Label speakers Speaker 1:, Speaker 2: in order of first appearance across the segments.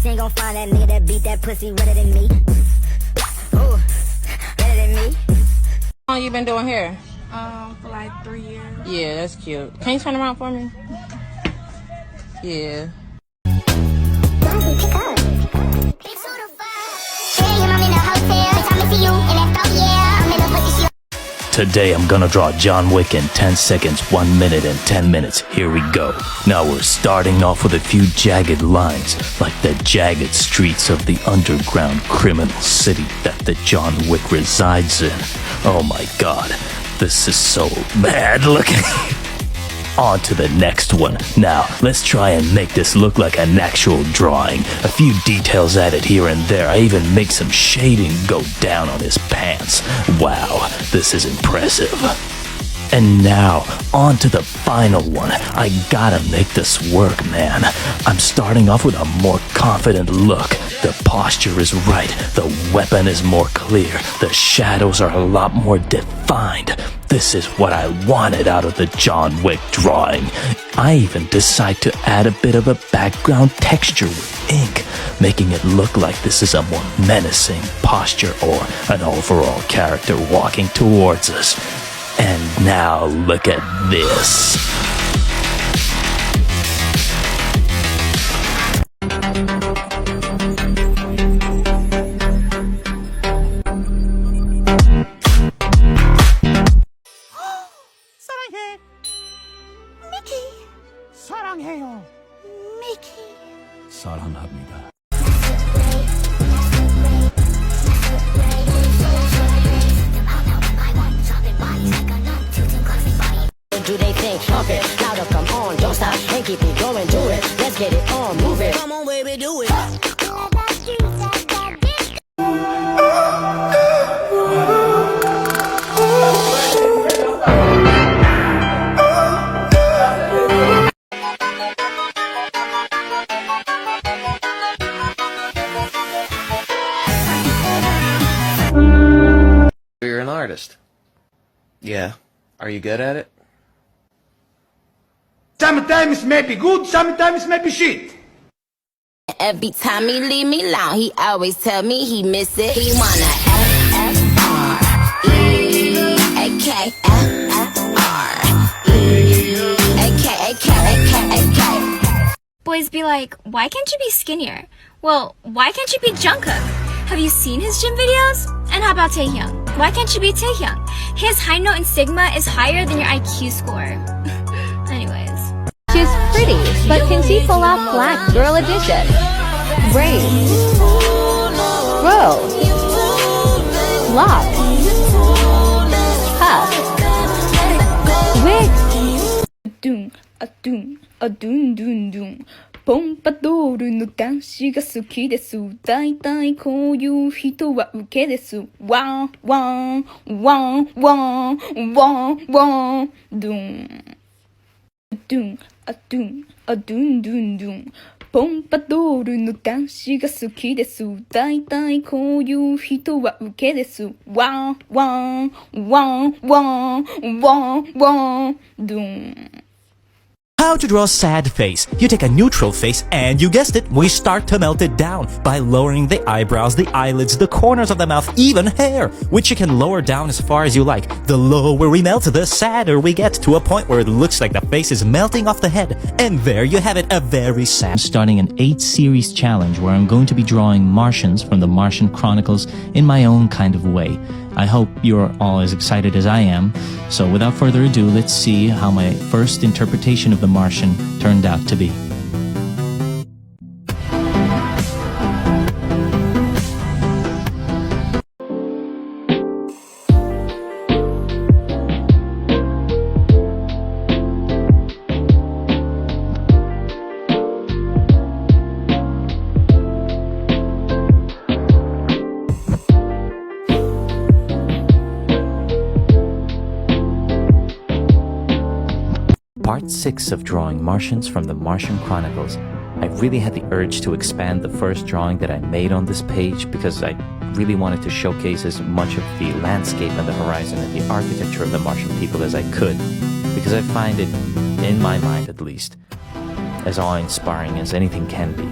Speaker 1: she ain't gon' find that nigga that beat that pussy redder than me. Ooh, redder than me.
Speaker 2: How long you been doing hair?
Speaker 3: For like 3 years.
Speaker 2: Yeah, that's cute. Can you turn around for me? Yeah.
Speaker 4: Today I'm gonna draw John Wick in 10 seconds, 1 minute, and 10 minutes. Here we go. Now we're starting off with a few jagged lines, like the jagged streets of the underground criminal city that the John Wick resides in. Oh my god, this is so bad looking. On to the next one. Now, let's try and make this look like an actual drawing. A few details added here and there. I even make some shading go down on his pants. Wow, this is impressive. And now, on to the final one. I gotta make this work, man. I'm starting off with a more confident look. The posture is right, the weapon is more clear, the shadows are a lot more defined. This is what I wanted out of the John Wick drawing. I even decide to add a bit of a background texture with ink, making it look like this is a more menacing posture or an overall character walking towards us. And now look at this.
Speaker 5: 사랑해. 미키. 사랑해요. 미키. 사랑합니다.
Speaker 1: Do they think, pump it, louder, come on, don't stop, and keep it going, do it, let's get it on, move it, come on baby, do it.
Speaker 6: You're an artist. Yeah. Are you good at it?
Speaker 5: Sometimes it may be good, sometimes it may be shit.
Speaker 7: Every time he leave me alone, he always tell me he miss it. He wanna
Speaker 8: Boys be like, why can't you be skinnier? Well, why can't you be Jungkook? Have you seen his gym videos? And how about Taehyung? Why can't you be Taehyung? His high note in Sigma is higher than your IQ score. Anyways.
Speaker 9: She's pretty, but can she pull off black girl edition? Braids. Bro. Locks. Puff. Wick.
Speaker 3: Doom, a doom, a doom, doom, doom. ポンパドールの男子が好きです。だいたいこういう人はウケです。ワンワンワンワンワンワンドゥンドゥンあドゥンあドゥンドゥンドゥンポンパドールの男子が好きです。だいたいこういう人はウケです。ワンワンワンワンワンワンドゥン
Speaker 4: How to draw a sad face. You take a neutral face and you guessed it, we start to melt it down by lowering the eyebrows, the eyelids, the corners of the mouth, even hair, which you can lower down as far as you like. The lower we melt, the sadder we get, to a point where it looks like the face is melting off the head. And there you have it, a very sad... I'm starting an 8-series challenge where I'm going to be drawing Martians from the Martian Chronicles in my own kind of way. I hope you're all as excited as I am. So without further ado, let's see how my first interpretation of the Martian turned out to be. Part 6 of drawing Martians from the Martian Chronicles. I really had the urge to expand the first drawing that I made on this page because I really wanted to showcase as much of the landscape and the horizon and the architecture of the Martian people as I could, because I find it, in my mind at least, as awe-inspiring as anything can be.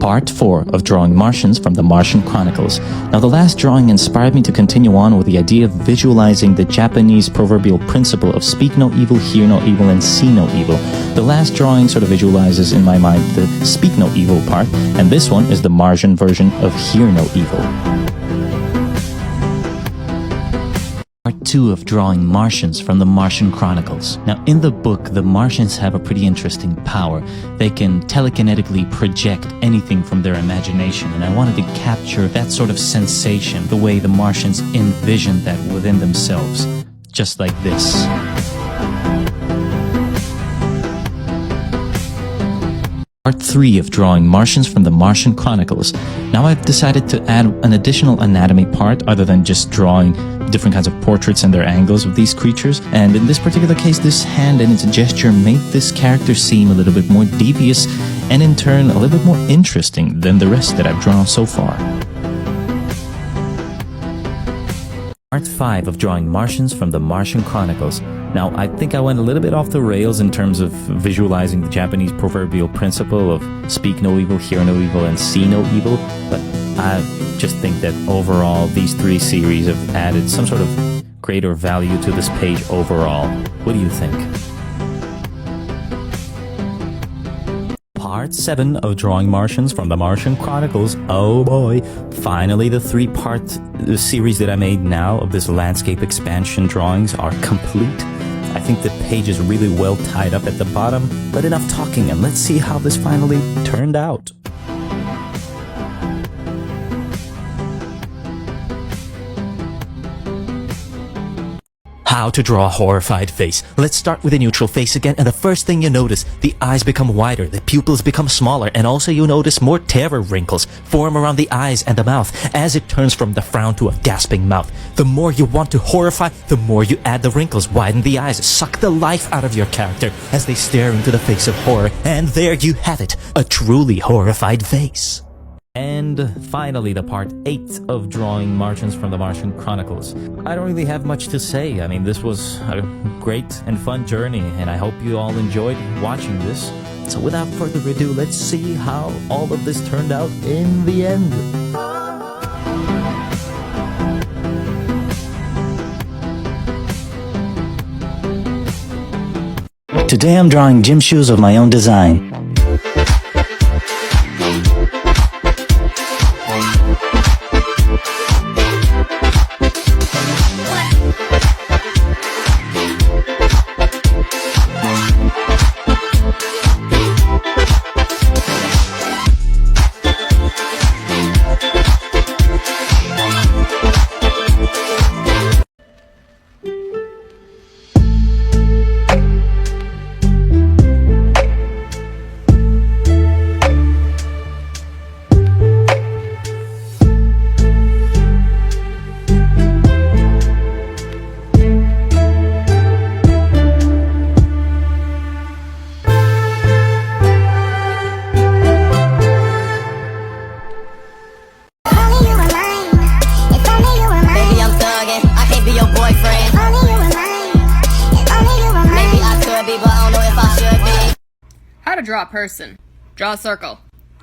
Speaker 4: Part 4 of drawing Martians from the Martian Chronicles. Now, the last drawing inspired me to continue on with the idea of visualizing the Japanese proverbial principle of speak no evil, hear no evil, and see no evil. The last drawing sort of visualizes in my mind the speak no evil part, and this one is the Martian version of hear no evil. Part 2 of drawing Martians from the Martian Chronicles. Now, in the book, the Martians have a pretty interesting power. They can telekinetically project anything from their imagination, and I wanted to capture that sort of sensation, the way the Martians envision that within themselves, just like this. Part 3 of drawing Martians from the Martian Chronicles. Now I've decided to add an additional anatomy part other than just drawing different kinds of portraits and their angles of these creatures. And in this particular case, this hand and its gesture made this character seem a little bit more devious and in turn a little bit more interesting than the rest that I've drawn so far. Part 5 of drawing Martians from the Martian Chronicles. Now, I think I went a little bit off the rails in terms of visualizing the Japanese proverbial principle of speak no evil, hear no evil, and see no evil, but I just think that overall these 3 series have added some sort of greater value to this page overall. What do you think? Part 7 of drawing Martians from the Martian Chronicles. Oh boy, finally the 3-part series that I made now of this landscape expansion drawings are complete. I think the page is really well tied up at the bottom, but enough talking and let's see how this finally turned out. How to draw a horrified face. Let's start with a neutral face again, and the first thing you notice, the eyes become wider, the pupils become smaller, and also you notice more terror wrinkles form around the eyes and the mouth as it turns from the frown to a gasping mouth. The more you want to horrify, the more you add the wrinkles, widen the eyes, suck the life out of your character as they stare into the face of horror, and there you have it, a truly horrified face. And finally, the part 8 of drawing Martians from the Martian Chronicles. I don't really have much to say. I mean, this was a great and fun journey, and I hope you all enjoyed watching this. So without further ado, let's see how all of this turned out in the end. Today I'm drawing gym shoes of my own design.
Speaker 2: How to draw a person. Draw a circle.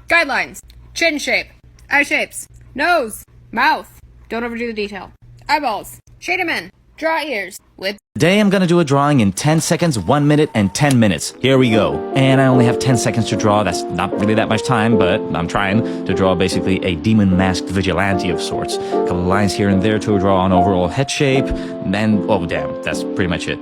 Speaker 2: Guidelines. Chin shape. Eye shapes. Nose. Mouth. Don't overdo the detail. Eyeballs. Shade them in. Draw ears. Lips.
Speaker 4: Today I'm gonna do a drawing in 10 seconds, 1 minute, and 10 minutes. Here we go. And I only have 10 seconds to draw. That's not really that much time, but I'm trying to draw basically a demon-masked vigilante of sorts. A couple of lines here and there to draw an overall head shape. And, oh damn, that's pretty much it.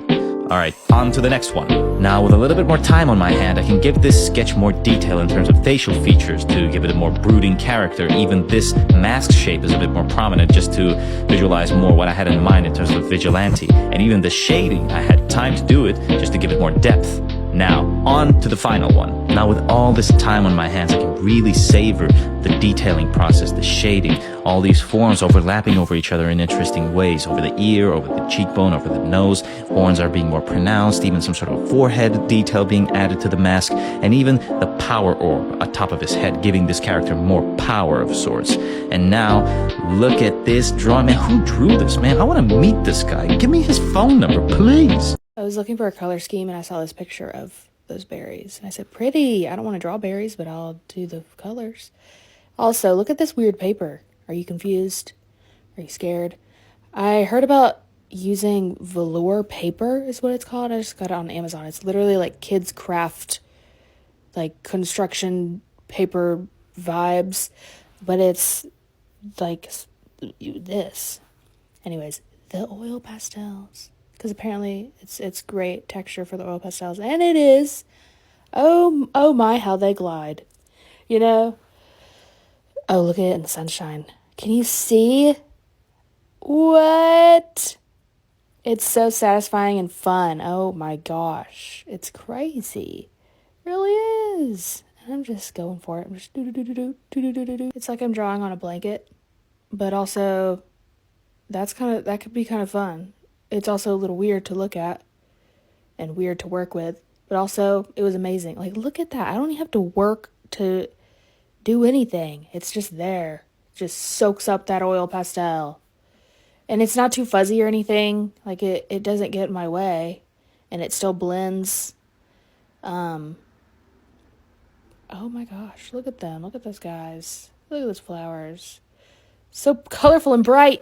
Speaker 4: Alright, on to the next one. Now, with a little bit more time on my hand, I can give this sketch more detail in terms of facial features to give it a more brooding character. Even this mask shape is a bit more prominent just to visualize more what I had in mind in terms of Vigilante. And even the shading, I had time to do it just to give it more depth. Now, on to the final one. Now, with all this time on my hands, I can really savor the detailing process, the shading, all these forms overlapping over each other in interesting ways, over the ear, over the cheekbone, over the nose. Horns are being more pronounced, even some sort of forehead detail being added to the mask, and even the power orb atop of his head, giving this character more power of sorts. And now, look at this drawing. Man, who drew this, man? I want to meet this guy. Give me his phone number, please.
Speaker 10: I was looking for a color scheme and I saw this picture of
Speaker 3: those berries. And I said, pretty. I don't want to draw berries, but I'll do the colors. Also, look at this weird paper. Are you confused? Are you scared? I heard about using velour paper is what it's called. I just got it on Amazon. It's literally like kids craft, like construction paper vibes, but it's like this. Anyways, the oil pastels, because apparently it's great texture for the oil pastels, and it is. Oh my, how they glide, you know. Oh, look at it in the sunshine. Can you see? What? It's so satisfying and fun. Oh my gosh, it's crazy. It really is. And I'm just going for it. I'm just do. It's like I'm drawing on a blanket, but also that could be kind of fun. It's also a little weird to look at and weird to work with, but also it was amazing. Like, look at that. I don't even have to work to do anything. It's just there. It just soaks up that oil pastel. And it's not too fuzzy or anything. Like, it doesn't get in my way, and it still blends. Oh my gosh, look at them. Look at those guys. Look at those flowers. So colorful and bright.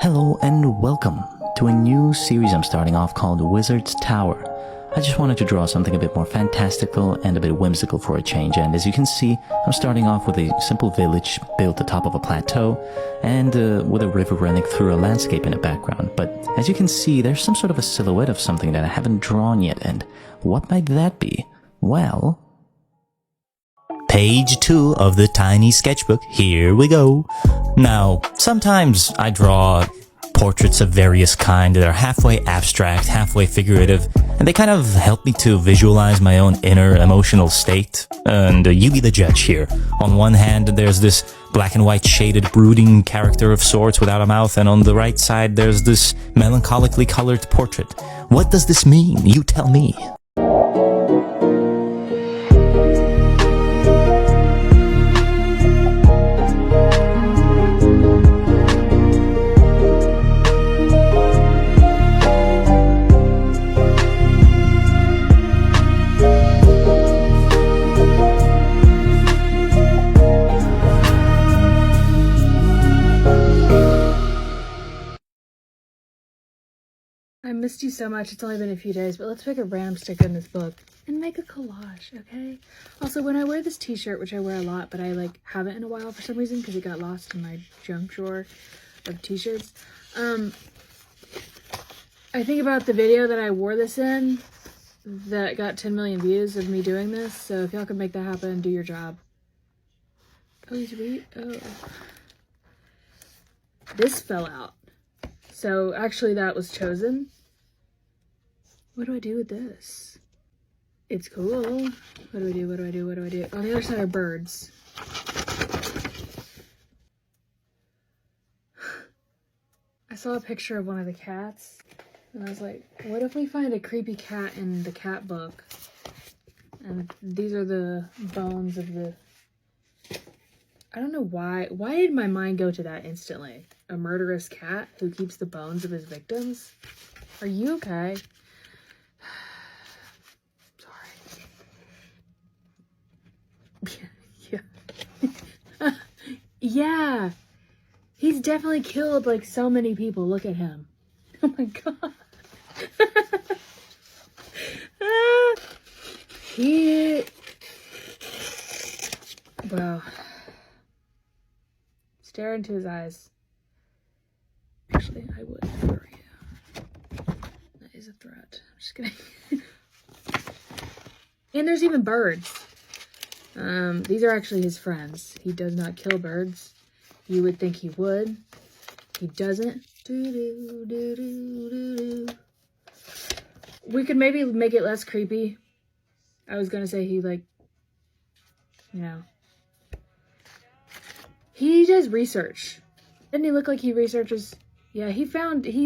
Speaker 4: Hello and welcome to a new series I'm starting off called Wizard's Tower. I just wanted to draw something a bit more fantastical and a bit whimsical for a change, and as you can see, I'm starting off with a simple village built atop of a plateau and with a river running through a landscape in the background. But as you can see, there's some sort of a silhouette of something that I haven't drawn yet, and what might that be? Well, page 2 of the tiny sketchbook. Here we go. Now, sometimes I draw portraits of various kind that are halfway abstract, halfway figurative, and they kind of help me to visualize my own inner emotional state. And you be the judge here. On one hand, there's this black and white shaded brooding character of sorts without a mouth, and on the right side, there's this melancholically colored portrait. What does this mean? You tell me.
Speaker 3: I missed you so much. It's only been a few days, but let's pick a random sticker in this book and make a collage, okay? Also, when I wear this t-shirt, which I wear a lot, but I haven't in a while for some reason because it got lost in my junk drawer of t-shirts, I think about the video that I wore this in that got 10 million views of me doing this, so if y'all could make that happen, do your job. Oh, this fell out. So actually that was chosen. What do I do with this? It's cool. What do I do? On the other side are birds.
Speaker 2: I saw a picture of one of the cats, and I was like, what if we find a creepy cat in the cat book? And these are the bones of the... I don't know why. Why did my mind go to that instantly? A murderous cat who keeps the bones of his victims? Are you okay? Sorry. Yeah. Yeah. He's definitely killed like so many people. Look at him. Oh my god. Wow. Stare into his eyes. Actually, I would for you. That is a threat. I'm just kidding. And there's even birds. These are actually his friends. He does not kill birds. You would think he would. He doesn't. We could maybe make it less creepy. I was gonna say he like, you know. He does research. Doesn't he look like he researches? Yeah, he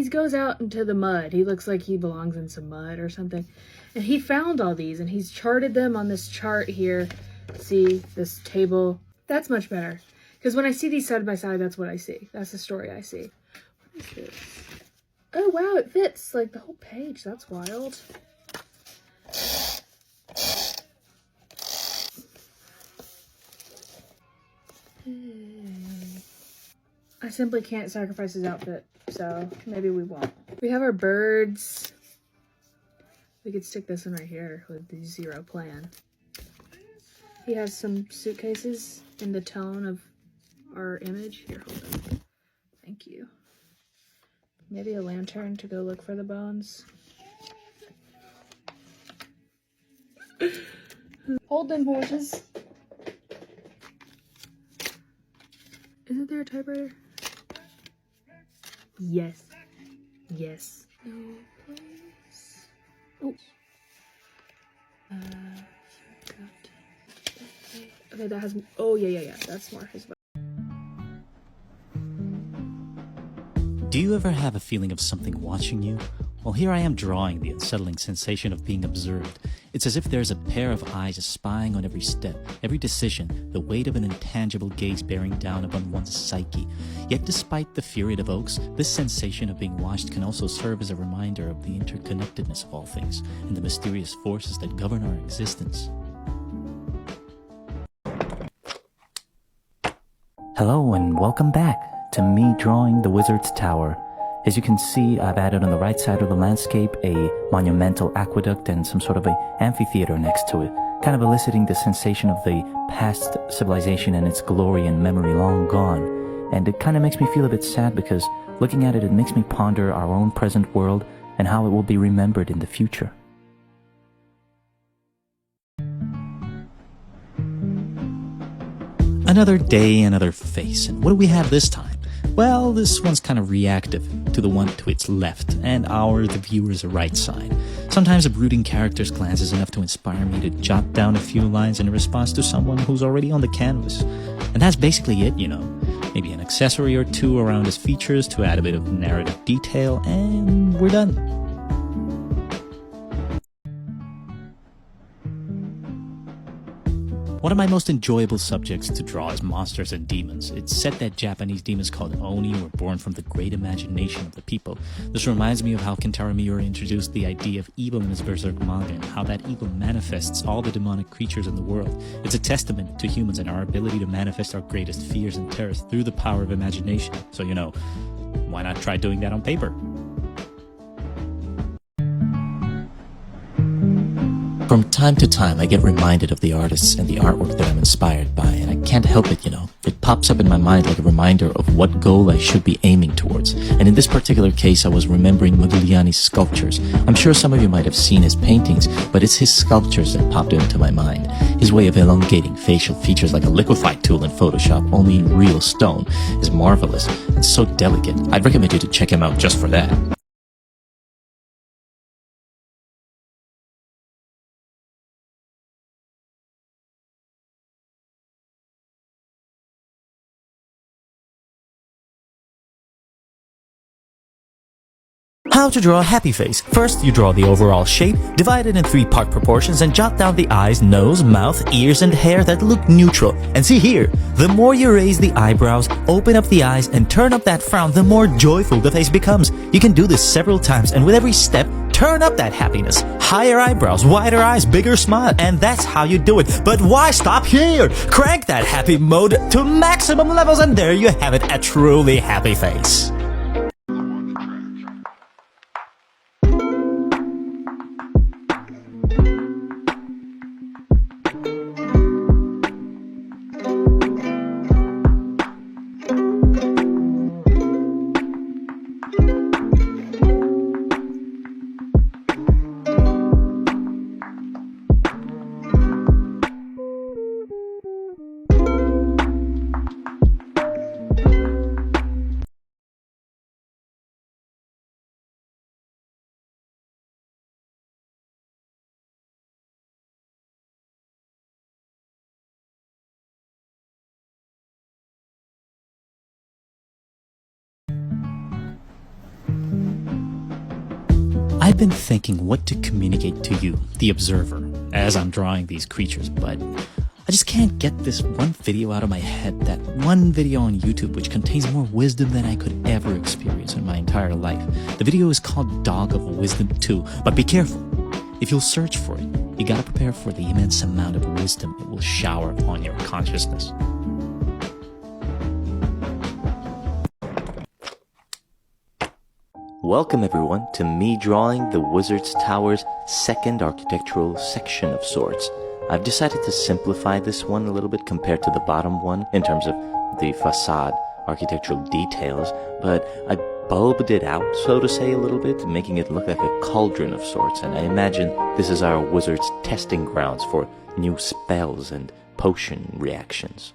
Speaker 2: goes out into the mud. He looks like he belongs in some mud or something. And he found all these and he's charted them on this chart here. See, this table. That's much better. Because when I see these side by side, that's what I see. That's the story I see. What is this? Oh, wow, it fits like the whole page. That's wild. I simply can't sacrifice his outfit, so maybe we won't. We have our birds. We could stick this one right here with the 0 plan. He has some suitcases in the tone of our image. Here, hold on. Thank you. Maybe a lantern to go look for the bones. Hold them horses. Isn't there a typewriter? Yes. Yes. No place. Oh. Okay, that has... Oh, yeah. That's more his...
Speaker 4: Do you ever have a feeling of something watching you? Well, here I am drawing the unsettling sensation of being observed. It's as if there's a pair of eyes spying on every step, every decision, the weight of an intangible gaze bearing down upon one's psyche. Yet despite the fear it evokes, this sensation of being watched can also serve as a reminder of the interconnectedness of all things and the mysterious forces that govern our existence. Hello and welcome back to me drawing the Wizard's Tower. As you can see, I've added on the right side of the landscape a monumental aqueduct and some sort of an amphitheater next to it, kind of eliciting the sensation of the past civilization and its glory and memory long gone. And it kind of makes me feel a bit sad because looking at it, it makes me ponder our own present world and how it will be remembered in the future. Another day, another face, and what do we have this time? Well, this one's kind of reactive to the one to its left, and the viewer's right side. Sometimes a brooding character's glance is enough to inspire me to jot down a few lines in response to someone who's already on the canvas. And that's basically it, you know. Maybe an accessory or two around his features to add a bit of narrative detail, and we're done. One of my most enjoyable subjects to draw is monsters and demons. It's said that Japanese demons called Oni were born from the great imagination of the people. This reminds me of how Kentaro Miura introduced the idea of evil in his Berserk manga and how that evil manifests all the demonic creatures in the world. It's a testament to humans and our ability to manifest our greatest fears and terrors through the power of imagination. So, you know, why not try doing that on paper? From time to time, I get reminded of the artists and the artwork that I'm inspired by, and I can't help it, you know. It pops up in my mind like a reminder of what goal I should be aiming towards. And in this particular case, I was remembering Modigliani's sculptures. I'm sure some of you might have seen his paintings, but it's his sculptures that popped into my mind. His way of elongating facial features like a liquefy tool in Photoshop, only in real stone, is marvelous and so delicate. I'd recommend you to check him out just for that. How to draw a happy face. First, you draw the overall shape, divide it in 3-part proportions, and jot down the eyes, nose, mouth, ears, and hair that look neutral. And see here, the more you raise the eyebrows, open up the eyes, and turn up that frown, the more joyful the face becomes. You can do this several times, and with every step, turn up that happiness. Higher eyebrows, wider eyes, bigger smile, and that's how you do it. But why stop here? Crank that happy mode to maximum levels, and there you have it, a truly happy face. I've been thinking what to communicate to you, the observer, as I'm drawing these creatures, but I just can't get this one video out of my head, that one video on YouTube which contains more wisdom than I could ever experience in my entire life. The video is called Dog of Wisdom 2, but be careful. If you'll search for it, you gotta prepare for the immense amount of wisdom it will shower upon your consciousness. Welcome everyone to me drawing the Wizard's Tower's second architectural section of sorts. I've decided to simplify this one a little bit compared to the bottom one in terms of the facade architectural details, but I bulbed it out, so to say, a little bit, making it look like a cauldron of sorts, and I imagine this is our wizard's testing grounds for new spells and potion reactions.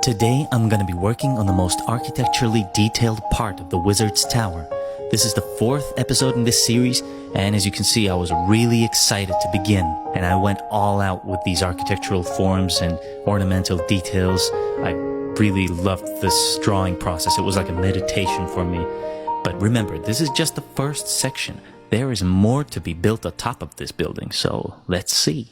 Speaker 4: Today, I'm gonna be working on the most architecturally detailed part of the Wizard's Tower. This is the 4th episode in this series, and as you can see, I was really excited to begin, and I went all out with these architectural forms and ornamental details. I really loved this drawing process. It was like a meditation for me. But remember, this is just the first section. There is more to be built atop of this building, so let's see.